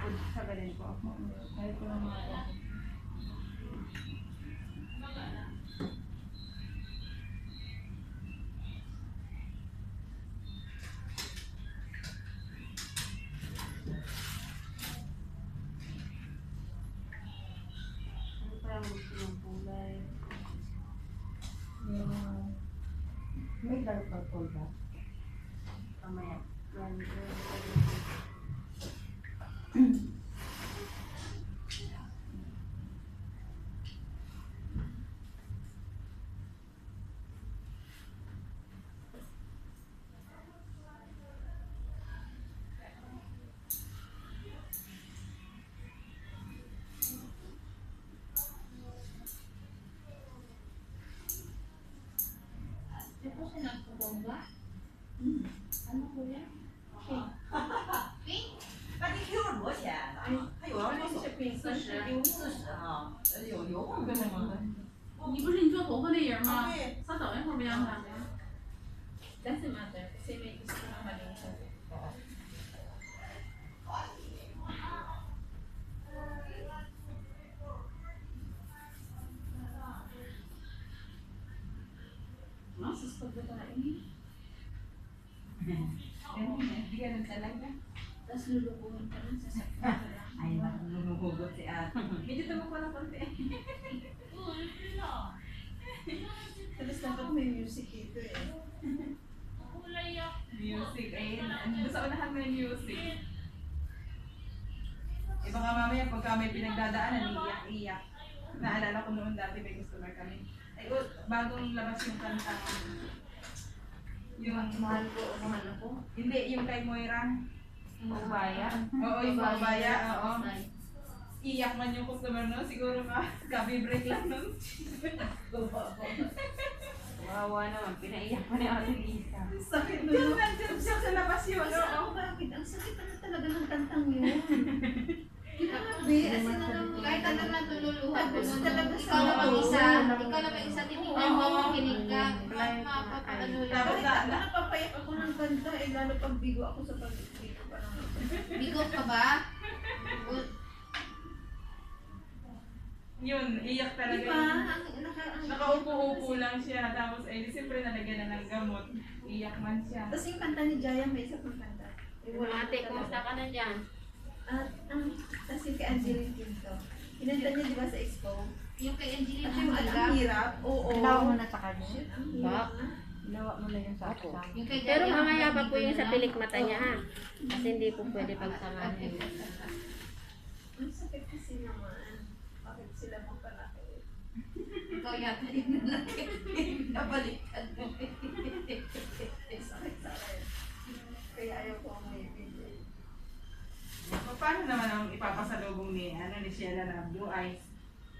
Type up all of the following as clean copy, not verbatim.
Sa galing po ako. Kahit ko naman ako. Ano parang gusto ng kulay? Yung may dark purple ba? Kamaya. Ito siya nagpubongga? Ano ko yan? Pink? Pedicure mo siya. Ay, wala mo siya pink. 40哈，有我跟我们。你不是你做头发那人吗？对。稍等一会儿不让他们。Doesn't matter. Same age is not my name. Mas gusto ko na ini. Hindi ganun talaga. Tapos lulukuhin ka nun sa sakit. Ay, numuhugot si ate. Medyo tamo pa ng konti. Tapos dapat may music dito eh. Music, ayun. Doon sa unahan mo yung music. Eh baka mamaya pagka may pinagdadaanan, iiyak-iyak. Naalala ko noon dati may customer kami. Ay, bagong labas yung kanta. Yung Mahal ko. hindi, yung kay Moira. Ubaya. Oo, yung Ubaya, oo. Iyak man yung customer no, siguro kabi break lang nun. Wawa naman. Pinaiyak pa ni Ate Lisa. Sakit nun. Nandiyan siya sa labas yun. Oo. Bakit? Ang sakit talaga ng kantang yun. Grabe, as in Kahit ano na tululuhan ko Tapos nun. talaga Ikaw sa- na mag-isa. Ikaw na mag-isa. Tinignan mo, Oo. kinig ka. Mapapaano Tapos lang. napapayak ako ng kanta eh, lalo pag bigo ako sa pag-bigo pa naman. Bigo ka ba? Yun, iyak talaga. Diba? Nakaupo-upo lang siya. Tapos eh, siyempre nalagyan na ng gamot. Iyak man siya. Tapos yung kanta ni Jaya, may isa pang kanta. Eh, wala Ate, ko kumusta ka na dyan? At, tapos yung kay Angeline Quinto. Kinanta niya di ba sa expo? Yung kay Angelina At yung Hangga. ang hirap. Oo. Ginawa mo na sa kanya? Shit, ang hirap na. Ginawa mo na yung sa ako. Yung kay Pero Jaya, mamaya pa po hindi yung ko sa na. pilik mata niya ha. Kasi hindi po pwede pagsamahin. Ang sakit kasi naman. Bakit sila magpalaki? Ikaw yata yung nalaki. Nabaliktad mo. Sakit sa akin. Kaya ayaw ko ang may video. Paano naman ang ipapasalubong ni Sheila na blue eyes?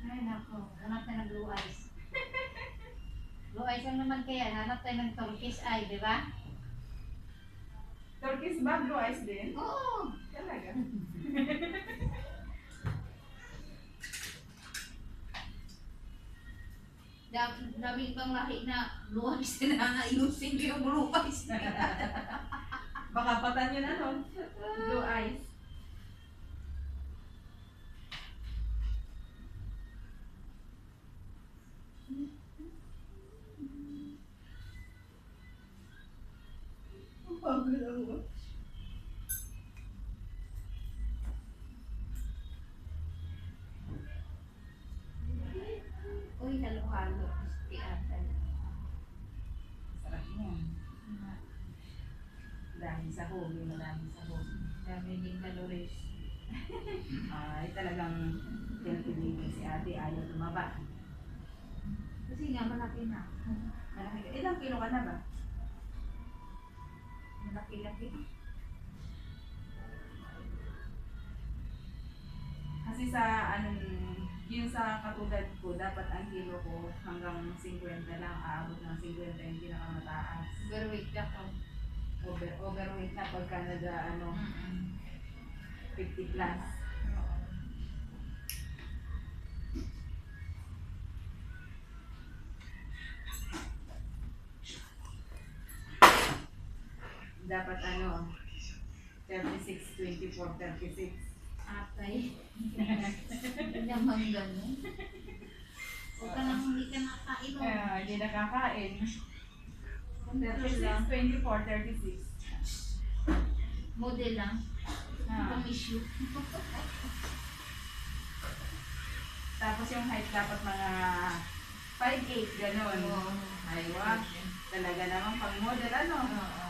Ay, nako. Hanap tayo ng blue eyes. Blue eyes lang naman kaya. Hanap tayo ng turkish eye, di ba? Turkish ba? Blue eyes din? Oo. Talaga? Dami ibang lahi na luwag na ayusin ko yung blue eyes. Baka patan yun ano? Blue eyes. Ang pagod ako. Uy, halo-halo. Gusti ata. Sarap yan. Dahil sa huli, marami sa huli. Dami din calories. Ay, talagang pinatibigin si ate, ayaw tumaba. Kasi nga malaki na. Malaki ka. Ilang kilo ka na ba? Malaki-laki. Kasi sa yung sa katulad ko, dapat ang kilo ko hanggang 50 lang, aabot ng 50 yung pinakamataas. Overweight ako. Overweight na pagka nag 50 plus. Dapat 36, 24, 36. Ay, hindi naman ganun. Huwag ka nang hindi ka nakain. Hindi nakakain. 36, 24, 36. Model lang. Ah. Itong issue. Tapos yung height dapat mga 5'8", gano'n. Ay, wag. Talaga naman pang model, ano? Oo.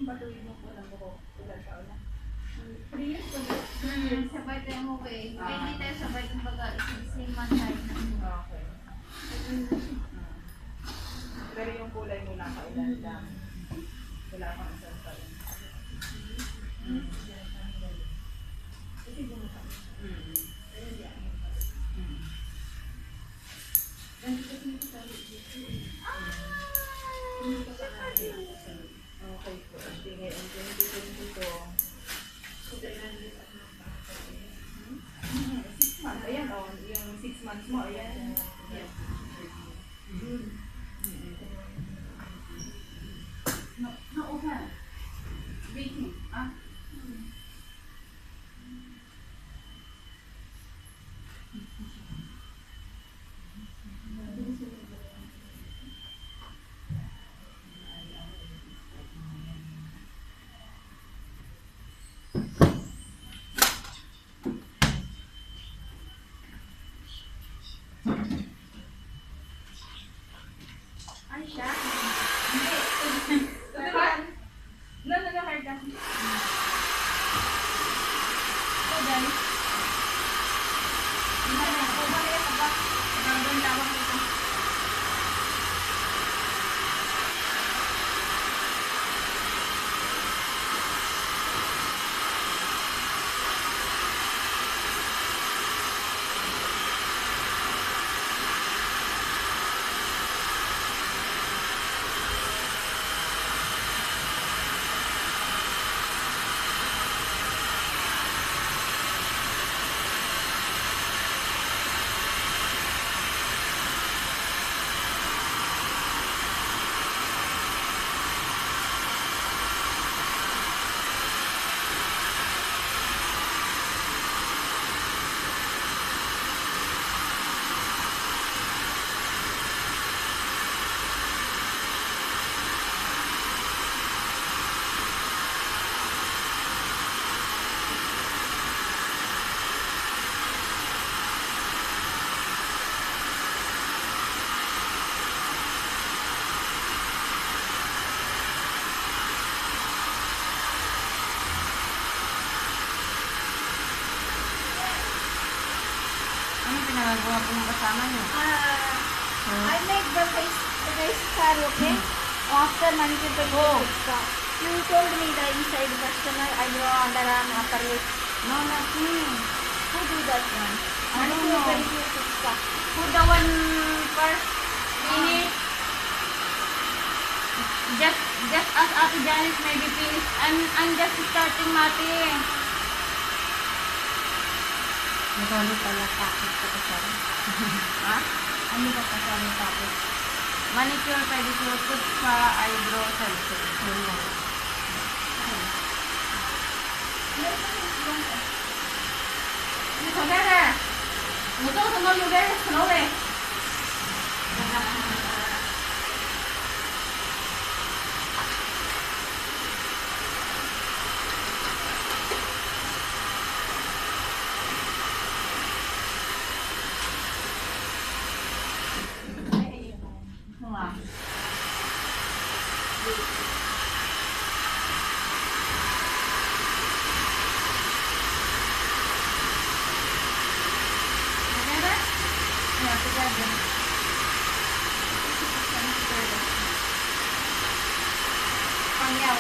patuloy mo po ng buhok. Ilan taon na? 3 years po. Sabay tayo mo eh. Kaya hindi tayo sabay kumbaga same man tayo. Okay. Pero yung kulay mo nakailan lang. Wala pang isang taon. Kasi bumasa. Pero hindi ako. Ganito kasi yung sabi dito. Hindi ko pa natin. Okay po. Hindi ngayon 2022. Kung kailan din ako magpapalagay. 6 months. Ayan o. Yung 6 months mo. Ayan. Yes. No, okay. Waiting. Ah. Ay, siya. Tuturuan. No, hard ka. Oh, guys. Hindi na. Kung mali ka ba? Magandang tawag dito. Anong pinagagawa po ng kasama niyo? I make the face karaoke after manicure pedicure spa. You told me the inside customer eyebrow, underarm, upper lip. No, not me. Who do that one? I don't Manicure know. pedicure spa. Who the one first finish? Just as Ate Janice maybe finish. I'm just starting, Mati. Nagano pala tapos sa kasama. Ha? Ano ba kasama tapos? Manicure, pedicure, foot spa, eyebrow, selfie. Yun lang. Saudara, mutu sama juga kenole. Wah. Saudara, Ya, kita aja. panggil.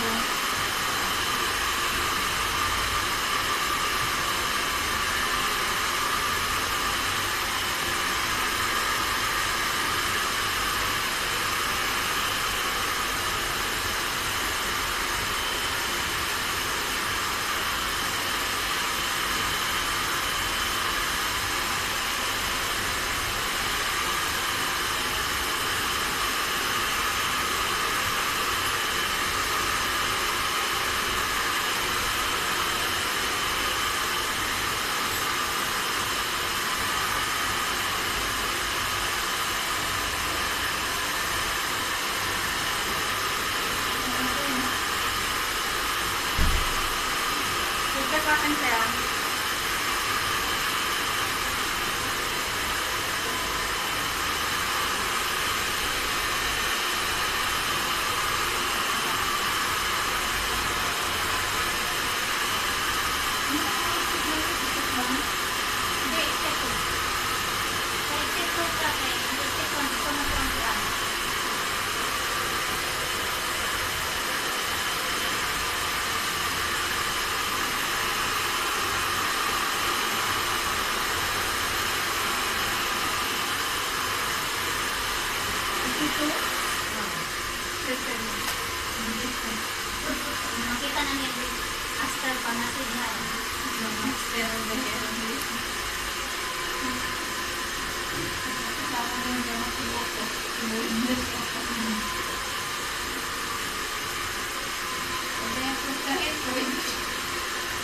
Makita na niya yung Aster Pharmacy niya.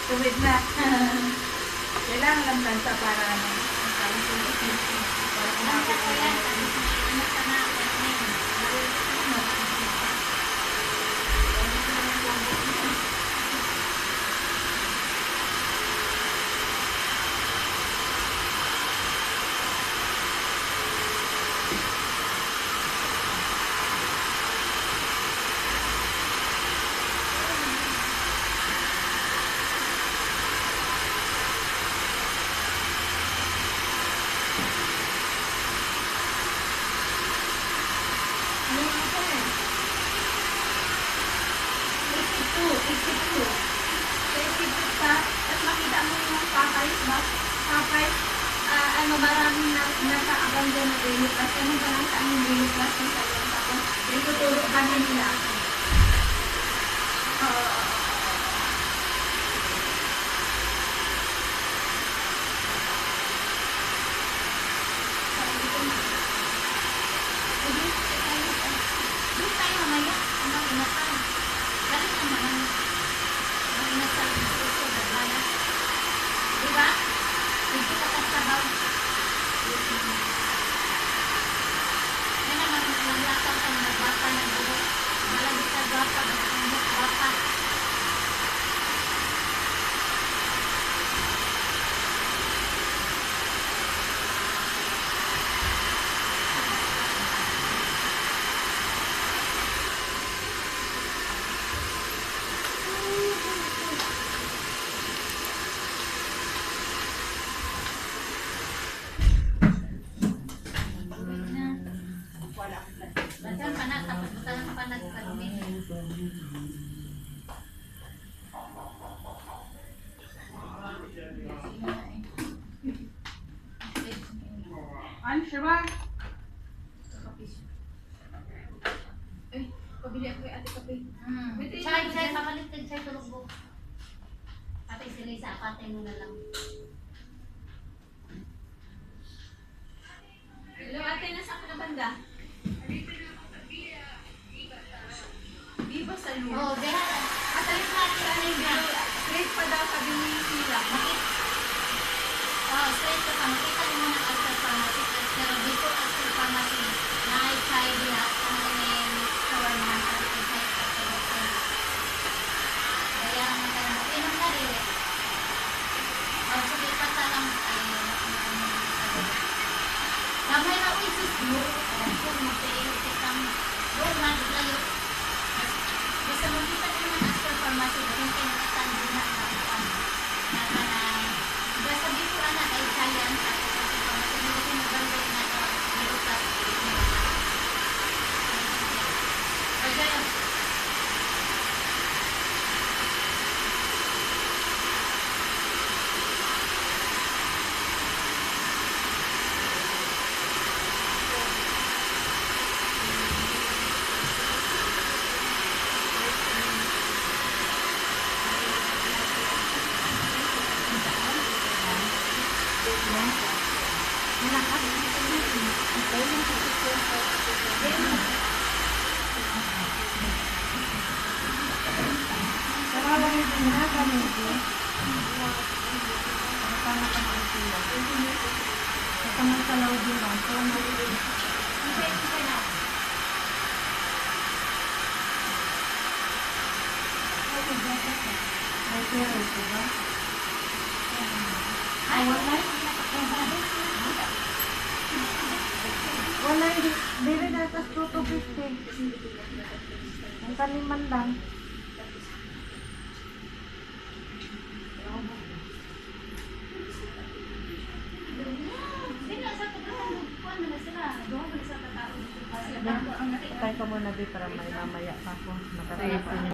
Tuwid na. Kailangan lang tansa para ano. Para kumapit Ko yan, tapos may anak ka na, maraming naka-abandon na daily class. Ano ba lang sa aming daily class na sa iyo? Tapos, ituturo ka na nila. Doon tayo mamaya. Ang mag-inatan. Balik naman. Mag-inatan. Diba? Hindi ka kasabaw. Yan naman, naglakaw ka na bata ng buhok. Malagi ka bata, bata. Bacan panas, tapos bacan panas pag-uwi. Ano siya ba? Pabili ako kay ate kape. Chay, pamalit din chay tulog mo. Ate si Lisa, apatay mo na lang. Hello ate, nasa ka na banda? Viva Salud. Oh, deha. At alis natin ano yung video. Straight pa daw sabi ni Sila. Oh, straight ka pa. Makita mo muna ang Aster Pharmacy. Pero dito Aster Pharmacy, na-chay diha. Kung may shawarma sa chay sa tulog. Kaya naman tayo mo. Inom na rin. Oh, sige, pata lang tayo. Kamay na uisis mo. Kung magtayo-tikang. Doon na, layo. Basta makita ko naman Aster Pharmacy, kung pinakatan din na basta dito anak ay Italian tapos Aster Pharmacy, hindi ko maganda na ito middle class. Kaya Wala, hindi na tas 250. Ang taniman lang. sila sa pagkakaroon, kuwan na sila. Doon na sa katao. Patay ka muna di para may mamaya pa ako. Nakatapos